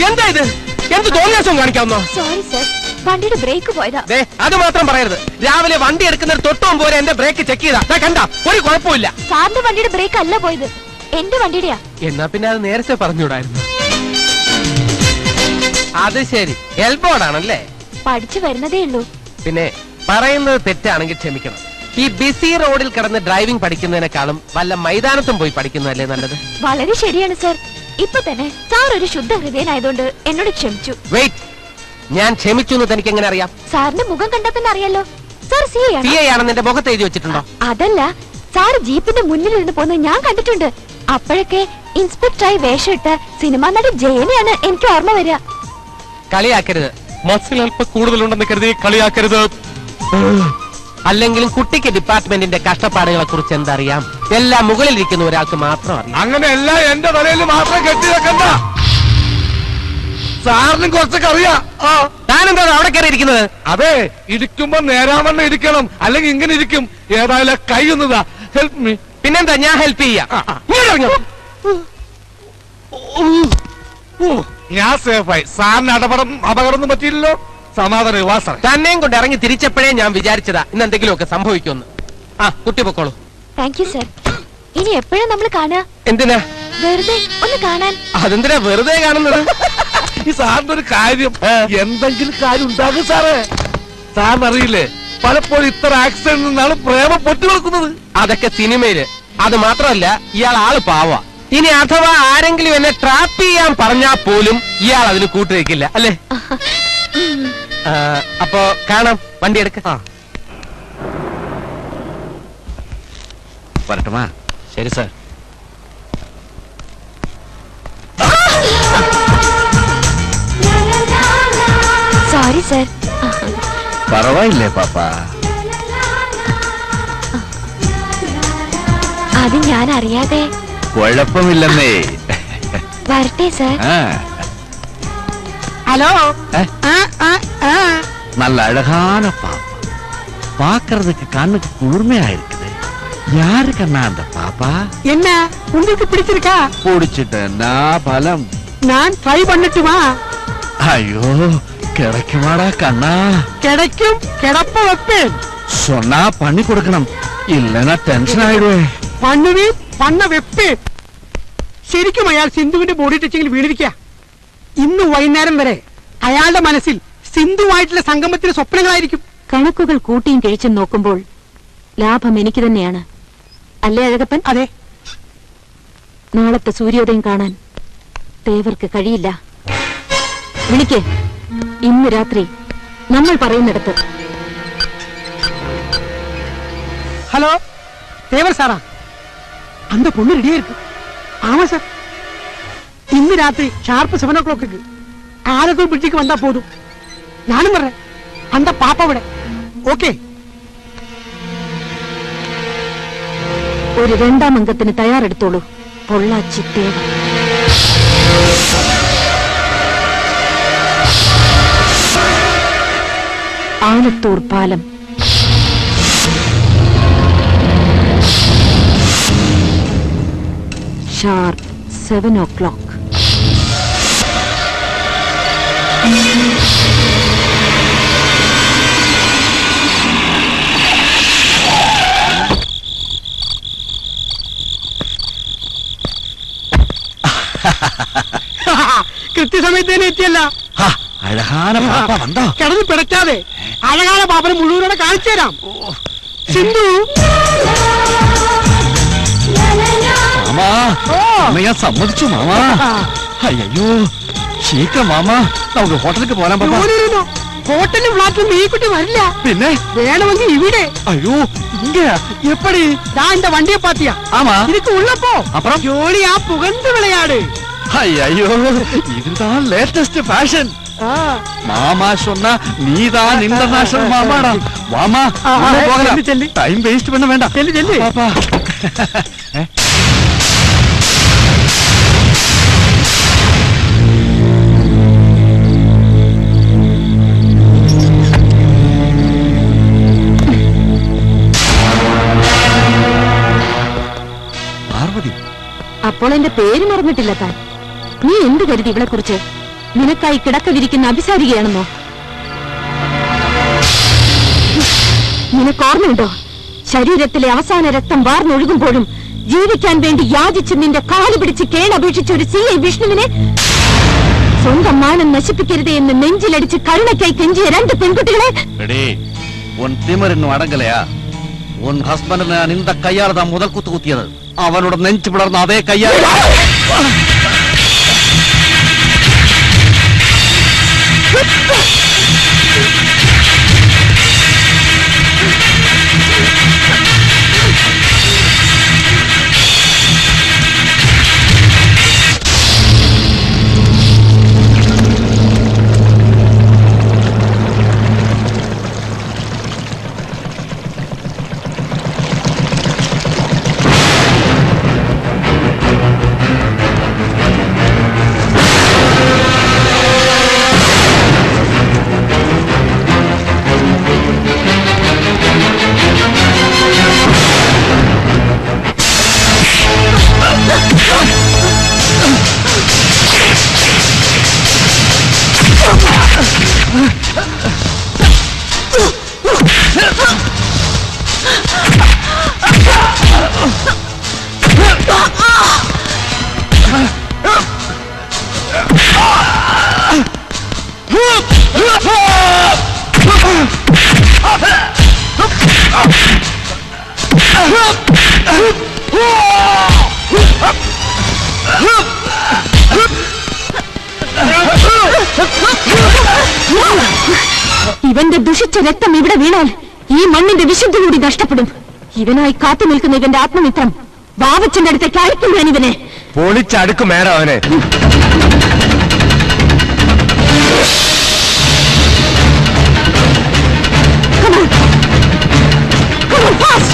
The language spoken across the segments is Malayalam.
എന്താ ഇത്? എന്ത് തോന്നിയാസം കാണിക്കാവുന്നോ? സോറി സർ, വണ്ടിയുടെ ബ്രേക്ക് പോയതാ. അത് മാത്രം പറയരുത്. രാവിലെ വണ്ടി എടുക്കുന്നത് തൊട്ടും പോലെ എന്റെ ബ്രേക്ക് ചെക്ക് ചെയ്താ കണ്ട, ഒരു കുഴപ്പമില്ല. സാറിന്റെ വണ്ടിയുടെ ബ്രേക്ക് അല്ല പോയത്, എന്റെ വണ്ടിയുടെയാ. എന്നാ പിന്നെ അത് നേരത്തെ പറഞ്ഞുകൂടായിരുന്നു. അത് ശരി, എൽബോർഡാണല്ലേ? പഠിച്ചു വരുന്നതേ ഉള്ളൂ. പിന്നെ പറയുന്നത് തെറ്റാണെങ്കിൽ ക്ഷമിക്കണം. ഈ ബിസി റോഡിൽ കിടന്ന് ഡ്രൈവിംഗ് പഠിക്കുന്നതിനേക്കാളും വല്ല മൈതാനത്തും പോയി പഠിക്കുന്നതല്ലേ നല്ലത്? വളരെ ശരിയാണ് സർ. ഇപ്പൊ തന്നെ സാർ ഒരു ശുദ്ധ ഹൃദയനായതുകൊണ്ട് എന്നോട് ക്ഷമിച്ചു. വെയിറ്റ്, ഞാൻ ക്ഷമിച്ചു എന്ന് തനിക്ക് എങ്ങനെ അറിയാം? സാറിന്റെ മുഖം കണ്ടാൽ തന്നെ അറിയാലോ. സാർ സി ഐ ആണെന്ന് എന്റെ മുഖത്ത് എഴുതി വെച്ചിട്ടുണ്ടോ? അതല്ല, സാർ ജീപ്പിന്റെ മുന്നിൽ നിന്ന് പോകുന്നത് ഞാൻ കണ്ടിട്ടുണ്ട്. അപ്പോഴൊക്കെ ഇൻസ്പെക്ടറായി വേഷമിട്ട് സിനിമാ നടി ജയനെയാണ് എനിക്ക് ഓർമ്മ വരിക. കളിയാക്കരുത്. മസിൽ അല്പം കൂടുതലുണ്ടെന്ന് കരുതി കളിയാക്കരുത്. അല്ലെങ്കിലും കുട്ടിക്ക് ഡിപ്പാർട്ട്മെന്റിന്റെ കഷ്ടപ്പാടുകളെ കുറിച്ച് എന്തറിയാം? എല്ലാം മുകളിലിരിക്കുന്ന ഒരാൾക്ക് മാത്രം അറിയാം. അങ്ങനെയല്ല, എന്റെ തലയിൽ മാത്രം കെട്ടി വെക്കണ്ട. സാറിനും കുറച്ചൊക്കെ അറിയാം. താനെന്താ അവിടെ കയറിയിരിക്കുന്നത്? അതെ, ഇരിക്കുമ്പോ നേരാവണ്ണം ഇരിക്കണം, അല്ലെങ്കിൽ ഇങ്ങനെ ഇരിക്കും. ഏതായാലും കൈ ഒന്നതാ. Help me. പിന്നെന്താ, ഞാൻ ഹെൽപ്പ് ചെയ്യാം. ഞാൻ സേഫായി. സാറിന് അപകടമൊന്നും പറ്റിയില്ലല്ലോ. സമാധാനം. വാസ തന്നെയും കൊണ്ട് ഇറങ്ങി തിരിച്ചപ്പോഴേ ഞാൻ വിചാരിച്ചതാ ഇന്ന് എന്തെങ്കിലുമൊക്കെ സംഭവിക്കുമെന്ന്. കുട്ടി പൊക്കോളൂ. Thank you sir. ഇനി എപ്പോഴും നമ്മൾ കാണുക? എന്തിനാ? വെറുതെ ഒന്ന് കാണാൻ. അതെന്തിനാ വെറുതെ കാണുന്നത്? ഈ സാറിന്റെ ഒരു കാര്യം, എന്തെങ്കിലും കാര്യം ഉണ്ടാകും സാറേ. സാറിനറിയില്ലേ, പലപ്പോഴും ഇത്ര ആക്സിഡന്റ് നിന്നാണ് പ്രേമം പൊട്ടിവെക്കുന്നത്. അതൊക്കെ സിനിമയില്. അത് മാത്രമല്ല, ഇയാൾ ആള് പാവ. ഇനി അഥവാ ആരെങ്കിലും എന്നെ ട്രാപ്പ് ചെയ്യാൻ പറഞ്ഞാൽ പോലും ഇയാൾ അതിന് കൂട്ടുവെക്കില്ല, അല്ലേ? അപ്പോ കാണാം. വണ്ടി എടുക്ക. വരട്ടുമാ? ശരി സാർ. Sorry sir. പറവായില്ലേ പാപ്പ? അത് ഞാൻ അറിയാതെ. കുഴപ്പമില്ലെന്നേ. വരട്ടെ സർ. ഹലോ. நல்ல அழகான பாப்பா, பாக்குறதுக்கு கண்ணுக்கு குளிர்மையா இருக்குது. யாரு கண்ணா அந்த பாப்பா? என்ன உங்களுக்கு பிடிச்சிருக்கா? பிடிச்சிட்டேன்னா பலம். நான் ட்ரை பண்ணட்டுமா? ஐயோ, கிடைக்குமாடா கண்ணா? கிடைக்கும், கிடப்ப வைப்பேன். சொன்னா பண்ணி கொடுக்கணும், இல்லைன்னா டென்ஷன் ആയിടുവേ. பண்ணுவேன், பண்ண வைப்பேൻ. ശരിക്കും അയാൾ സിന്ധുവിന്റെ ബോഡി ടച്ചിങ്ങിൽ വീണിരിക്കുക. ഇന്ന് വൈകുന്നേരം വരെ അയാളുടെ മനസ്സിൽ സിന്ധുവായിട്ടുള്ള സംഗമത്തിന് സ്വപ്നങ്ങളായിരിക്കും. കണക്കുകൾ കൂട്ടിയും കിഴിച്ചും നോക്കുമ്പോൾ ലാഭം എനിക്ക് തന്നെയാണ്, അല്ലേ അഴകപ്പൻ? അതെ. നാളത്തെ സൂര്യോദയം കാണാൻ തേവർക്ക് കഴിയില്ല. വിളിക്ക്, ഇന്ന് രാത്രി നമ്മൾ പറയുന്നിടത്ത്. ஹலோ, தேவர் சாரா? அந்த பொண்ணு ரெடியா இருக்கு. ஆமா சார், ഇന്ന് രാത്രി ഷാർപ്പ് 7 o'clock ആലത്തൂർ ബ്രിഡ്ജിക്ക് വന്നാ പോതും. ഞാനും പറഞ്ഞേ, അന്ത പാപ്പ ഇവിടെ. ഓക്കെ. ഒരു രണ്ടാം അംഗത്തിന് തയ്യാറെടുത്തോളൂ. പൊള്ളാച്ചി തേവർ. ആലത്തൂർ പാലം. Sharp 7 o'clock. കൃത്യസമയത്ത് തന്നെ എത്തിയല്ല. അഴകാന പാപ്പ വന്നോ? കിടന്ന് പിടയ്ക്കാതെ അഴകാന പാപ്പനെ മുഴുവനോടെ കാണിച്ചു തരാം. സിന്ധു, മാമാ, ഞാൻ സമ്മതിച്ചു മാമാ. അയ്യോ, ശീക്രം മാമാ, നമുക്ക് ഹോട്ടലിലേക്ക് പോരാൻ പാപ്പ. ഹോട്ടലും ഫ്ലാറ്റിലും ഈ കുട്ടി വരില്ല. പിന്നെ വേണമെങ്കിൽ ഇവിടെ. അയ്യോ, ഇങ്ങ എപ്പടി? എന്റെ വണ്ടിയെ പാത്തിയാ. ஆமா, இதுக்கு உள்ளப்போ அப்புறம் ஜோலியா புகழ்ந்து விளையாடு. ஐயோ, இதுதான் லேட்டஸ்ட் ஃபேஷன். மாமா சொன்னா நீதான் இன்டர்நேஷனல் மாமாடா. வாமா, போகலாம். டைம் வேஸ்ட் பண்ண வேண்டாம். செல்லு செல்லு பாப்பா. മോളെന്റെ പേര് മറന്നിട്ടില്ല താൻ. നീ എന്ത് കരുതി ഇവളെ കുറിച്ച്? നിനക്കായി കിടക്ക വിരിക്കുന്ന അഭിസാരികയാണെന്നോ? നിനക്കോർമ്മയുണ്ടോ, ശരീരത്തിലെ അവസാന രക്തം വാർന്നൊഴുകുമ്പോഴും ജീവിക്കാൻ വേണ്ടി യാചിച്ച് നിന്റെ കാല് പിടിച്ച് കേണപേക്ഷിച്ച ഒരു CI വിഷ്ണുവിനെ സ്വന്തം മാനം നശിപ്പിക്കരുതേ എന്ന് നെഞ്ചിലടിച്ച് കരുണയ്ക്കായി കെഞ്ചിയ 2 പെൺകുട്ടികളെ? உன் திமிர் இன்னும் அடங்கலையா? உன் ஹஸ்பண்ட் நான் இந்த கையால தான் முதல் குத்து குத்தியது. அவனோட நெஞ்சு பிளர்ந்த அதே கையால ഇവന്റെ ദുഷിച്ച രക്തം ഇവിടെ വീണാൽ ഈ മണ്ണിന്റെ വിശുദ്ധി കൂടി നഷ്ടപ്പെടും. ഇവനായി കാത്തു നിൽക്കുന്ന ഇവന്റെ ആത്മമിത്രം ബാവച്ചന്റെ അടുത്തേക്ക് അയക്കും ഞാൻ ഇവനെ. പൊളിച്ചടുക്കും മേഡം അവനെ. Come on. Come on, fast.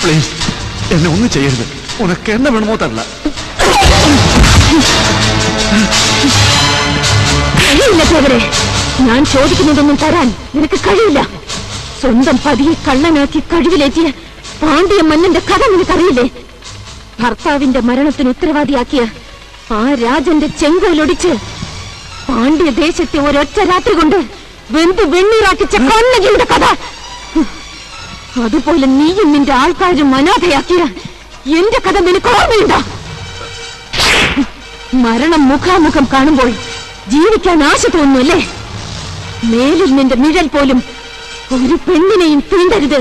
Please എന്നെ ഒന്നും ചെയ്യരുത്. ഉനക്ക് എന്നെ വേണമോ തരല. കഴിയില്ല സോദരെ, ഞാൻ ചോദിക്കുന്നതൊന്നും തരാൻ നിനക്ക് കഴിയില്ല. സ്വന്തം പതിയെ കള്ളനാക്കി കഴിവിലേറ്റിയ പാണ്ഡ്യ മന്നന്റെ കഥ നിനക്കറിയില്ലേ? ഭർത്താവിന്റെ മരണത്തിന് ഉത്തരവാദിയാക്കിയ ആ രാജന്റെ ചെങ്കോലൊടിച്ച് പാണ്ഡ്യദേശത്തെ ഒരൊറ്റ രാത്രി കൊണ്ട് വെന്ത് വെണ്ണീറാക്കിച്ച കണ്ണകിയുടെ കഥ. അതുപോലെ നീയും നിന്റെ ആൾക്കാരും അനാഥയാക്കിയ എന്റെ കഥ നിനക്ക് ഓർമ്മയുണ്ടോ? മരണം മുഖാമുഖം കാണുമ്പോൾ ജീവിക്കാൻ ആശ തോന്നുന്നല്ലേ? മേലിൽ നിന്റെ നിഴൽ പോലും ഒരു പെണ്ണിനെയും തീണ്ടരുത്.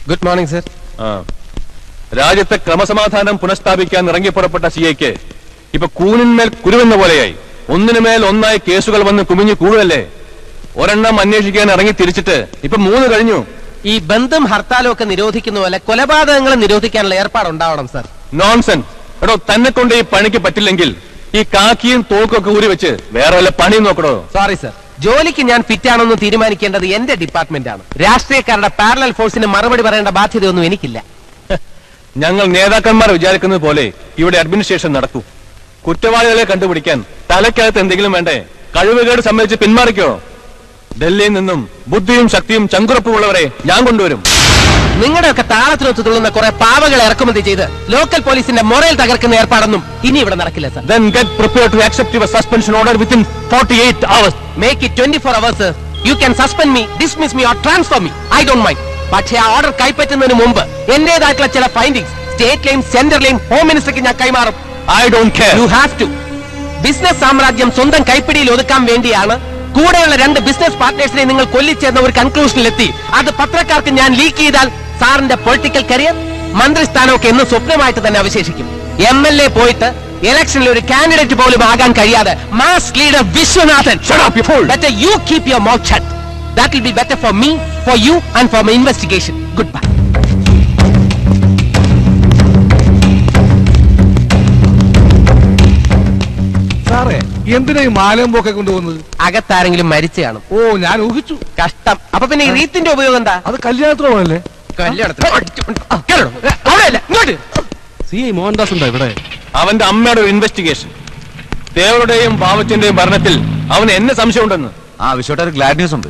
Good morning sir. രാജ്യത്തെ ക്രമസമാധാനം പുനഃസ്ഥാപിക്കാൻ ഇറങ്ങിപ്പുറപ്പെട്ട സിഐക്ക് ഇപ്പൊ കൂനിന്മേൽ കുരുവെന്ന പോലെയായി. ഒന്നിനുമേൽ ഒന്നായി കേസുകൾ വന്ന് കുമിഞ്ഞു കൂടുകയല്ലേ. ഒരെണ്ണം അന്വേഷിക്കാൻ ഇറങ്ങി തിരിച്ചിട്ട് ഇപ്പൊ 3 കഴിഞ്ഞു. ഈ ബന്ധം ഹർത്താലും ഒക്കെ നിരോധിക്കുന്ന പോലെ കൊലപാതകങ്ങൾ നിരോധിക്കാനുള്ള ഏർപ്പാടുണ്ടാവണം സർ. നോൺസെൻസ്. എടോ, തന്നെ കൊണ്ട് ഈ പണിക്ക് പറ്റില്ലെങ്കിൽ ഈ കാക്കിയും തോക്കൊക്കെ ഊരി വെച്ച് വേറെ വല്ല പണിയും നോക്കണോ? സോറി സർ, ജോലിക്ക് ഞാൻ ഫിറ്റാണെന്ന് തീരുമാനിക്കേണ്ടത് എന്റെ ഡിപ്പാർട്ട്മെന്റ് ആണ്. രാഷ്ട്രീയക്കാരുടെ പാരലൽ ഫോഴ്സിന് മറുപടി പറയേണ്ട ബാധ്യതയൊന്നും എനിക്കില്ല. ഞങ്ങൾ നേതാക്കന്മാർ വിചാരിക്കുന്നത് പോലെ ഇവിടെ അഡ്മിനിസ്ട്രേഷൻ നടക്കൂ. കുറ്റവാളികളെ കണ്ടുപിടിക്കാൻ തലക്കകത്ത് എന്തെങ്കിലും വേണ്ടേ? കഴിവുകേട് സമ്മതിച്ച് പിന്മാറിക്കോ. ഡൽഹിയിൽ നിന്നും ബുദ്ധിയും ശക്തിയും ചങ്കുറപ്പുമുള്ളവരെ ഞാൻ കൊണ്ടുവരും. നിങ്ങളുടെയൊക്കെ താളത്തിനൊത്ത് തുള്ളുന്ന കുറെ പാവകളെ ഇറക്കുമതി ചെയ്ത് ലോക്കൽ പോലീസിന്റെ മൊറൽ തകർക്കുന്ന ഏർപ്പാടൊന്നും ഇനി ഇവിടെ നടക്കില്ല sir. Then get prepared to accept your suspension order within 48 hours. Make it 24 hours sir. You can suspend me, dismiss me or transfer me. I don't mind. പക്ഷേ ആ ഓർഡർ കൈപ്പറ്റുന്നതിന് മുമ്പ് എന്റേതായിട്ടുള്ള ചില ഫൈൻഡിങ്സ് സ്റ്റേറ്റിലെയും സെന്ററിലെയും ഹോം മിനിസ്റ്റർക്ക് ഞാൻ കൈമാറും. I don't care. You have to. Business സാമ്രാജ്യം സ്വന്തം കൈപ്പിടിയിൽ ഒതുക്കാൻ വേണ്ടിയാണ് കൂടെയുള്ള 2 ബിസിനസ് പാർട്ട്നേഴ്സിനെ നിങ്ങൾ കൊല്ലിച്ചേർന്ന ഒരു കൺക്ലൂഷനിലെത്തി. അത് പത്രക്കാർക്ക് ഞാൻ ലീക്ക് ചെയ്താൽ സാറിന്റെ പൊളിറ്റിക്കൽ കരിയർ മന്ത്രിസ്ഥാനമൊക്കെ എന്ന് സ്വപ്നമായിട്ട് തന്നെ അവശേഷിക്കും. MLA പോയിട്ട് ഇലക്ഷനിൽ ഒരു കാൻഡിഡേറ്റ് പോലും ആകാൻ കഴിയാതെ mass leader Viswanathan. Shut up, you fool. Better you keep your mouth shut. That will be better for me, for you and for my investigation. Goodbye. സാറേ, എന്തിനാ ഈ മാലയും പോക്കെ കൊണ്ടുപോകുന്നത്? അകത്താരെങ്കിലും മരിച്ചു കാണും. ഓ, ഞാൻ ഊഹിച്ചു. കഷ്ടം. അപ്പൊ പിന്നെ ഈ റീത്തിന്റെ ഉപയോഗം എന്താ? അത് കല്യാണത്തിന് പോകണല്ലേ? മോഹൻദാസ് ഉണ്ടോ ഇവിടെ? അവന്റെ അമ്മയുടെ ഒരു ഇൻവെസ്റ്റിഗേഷൻ. ദേവരുടെയും പാവച്ചന്റെയും ഭരണത്തിൽ അവന് എന്നെ സംശയമുണ്ടെന്ന്. ആ വിശ്വട്ട ഒരു ഗ്ലാഡ് ന്യൂസ് ഉണ്ട്.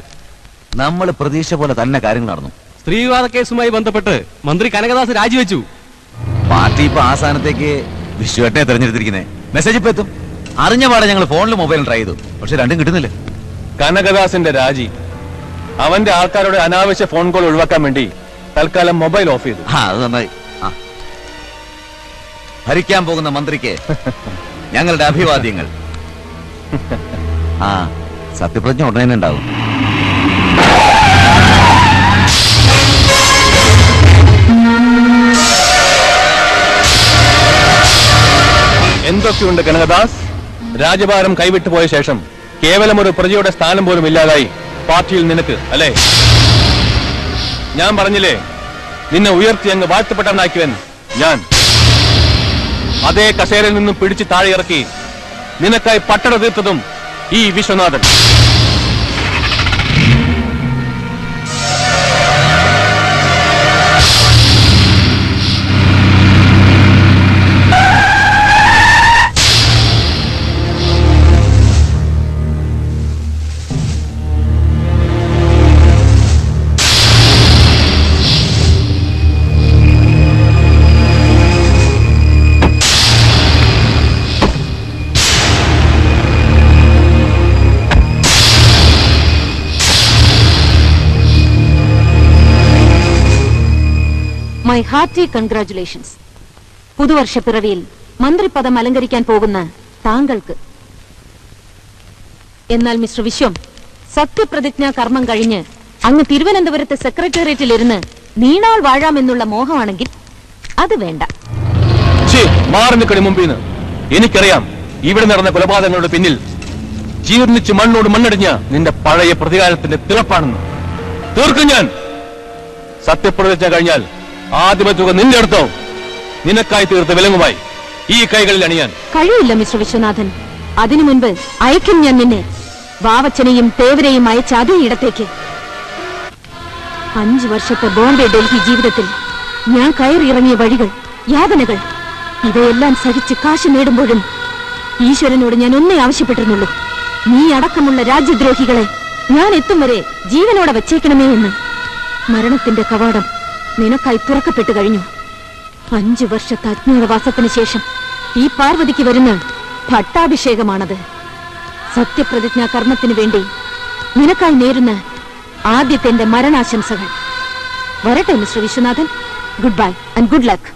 നമ്മൾ പ്രതീക്ഷ പോലെ തന്നെ കാര്യങ്ങൾ നടന്നു. സ്ത്രീവിവാദ കേസുമായി ബന്ധപ്പെട്ട് മന്ത്രി കനകദാസ് രാജിവെച്ചു. പാർട്ടി ഇപ്പൊ ആ സ്ഥാനത്തേക്ക് വിശ്വട്ടനെ തെരഞ്ഞെടുത്തിരിക്കുന്നേ. മെസ്സേജ് ഇപ്പൊ എത്തും. അറിഞ്ഞ പാടെ ഞങ്ങൾ ഫോണിലും മൊബൈലും ട്രൈ ചെയ്തു, പക്ഷെ രണ്ടും കിട്ടുന്നില്ല. കനകദാസിന്റെ രാജി അവന്റെ ആൾക്കാരുടെ അനാവശ്യ ഫോൺ കോൾ ഒഴിവാക്കാൻ വേണ്ടി തൽക്കാലം മൊബൈൽ ഓഫ് ചെയ്തു. അത് നന്നായി. ഭരിക്കാൻ പോകുന്ന മന്ത്രിക്ക് ഞങ്ങളുടെ അഭിവാദ്യങ്ങൾ. സത്യപ്രതിജ്ഞ ഉടനെ തന്നെ ഉണ്ടാവും. എന്തൊക്കെയുണ്ട് കനകദാസ്? രാജഭാരം കൈവിട്ടു പോയ ശേഷം കേവലം ഒരു പ്രജയുടെ സ്ഥാനം പോലും ഇല്ലാതായി പാർട്ടിയിൽ നിനക്ക്, അല്ലേ? ഞാൻ പറഞ്ഞില്ലേ നിന്നെ ഉയർത്തി അങ്ങ് വാഴ്ത്തപ്പെട്ടവനാക്കിവൻ ഞാൻ. അതേ കസേരയിൽ നിന്നും പിടിച്ച് താഴെ ഇറക്കി നിനക്കായി പട്ടണ തീർത്തതും ഈ വിശ്വനാഥൻ. My hearty congratulations. പുതുവർഷ പിറവിയിൽ മന്ത്രിപദം അലങ്കരിക്കാൻ പോകുന്ന താങ്കൾക്ക്. എന്നാൽ മിസ്റ്റർ വിശ്വം, സത്യപ്രതിജ്ഞാ കർമ്മം കഴിഞ്ഞ് അങ്ങ് തിരുവനന്തപുരത്തെ സെക്രട്ടേറിയറ്റിൽ ഇരുന്ന് നീണാൾ വാഴാമെന്നുള്ള മോഹമാണെങ്കിൽ അത് വേണ്ട. മാറിന് കടി മുമ്പീന്ന് എനിക്കറിയാം ഇവിടെ നടന്ന കൊലപാതകങ്ങളുടെ പിന്നിൽ ജീർണിച്ച് മണ്ണോട് മണ്ണടിഞ്ഞ നിന്റെ പഴയ പ്രതികാരത്തിന്റെ തിളപ്പാണെന്ന്. തീർക്കും ഞാൻ. സത്യപ്രതിജ്ഞ കഴിഞ്ഞാൽ ആദ്യമേ തുക നിന്റെ അടുത്തോ നിനക്കായി തീർത്ത വിലങ്ങുമായി ഈ കൈകളിൽ അണിയാൻ കഴിയില്ല മിസ്റ്റർ വിശ്വനാഥൻ. അതിനു മുൻപ് അയക്കും ഞാൻ നിന്നെ, വാവച്ചനെയും തേവരെയും അയച്ച അതേ ഇടത്തേക്ക്. 5 വർഷത്തെ ബോംബെ ഡൽഹി ജീവിതത്തിൽ ഞാൻ കയറിയിറങ്ങിയ വഴികൾ, യാതനകൾ, ഇവയെല്ലാം സഹിച്ച് കാശ് നേടുമ്പോഴും ഈശ്വരനോട് ഞാൻ ഒന്നേ ആവശ്യപ്പെട്ടിരുന്നുള്ളൂ, നീ അടക്കമുള്ള രാജ്യദ്രോഹികളെ ഞാൻ എത്തും വരെ ജീവനോടെ വച്ചേക്കണമേ എന്ന്. മരണത്തിന്റെ കവാടം നിനക്കായി തുറക്കപ്പെട്ടു കഴിഞ്ഞു. 5 വർഷത്തെ അജ്ഞാതവാസത്തിന് ശേഷം ഈ പാർവതിക്ക് വരുന്ന പട്ടാഭിഷേകമാണത്. സത്യപ്രതിജ്ഞാ കർമ്മത്തിനു വേണ്ടി നിനക്കായി നേരുന്ന ആദ്യത്തെ എന്റെ മരണാശംസകൾ. വരട്ടെ mister Viswanathan. Good bye and good luck.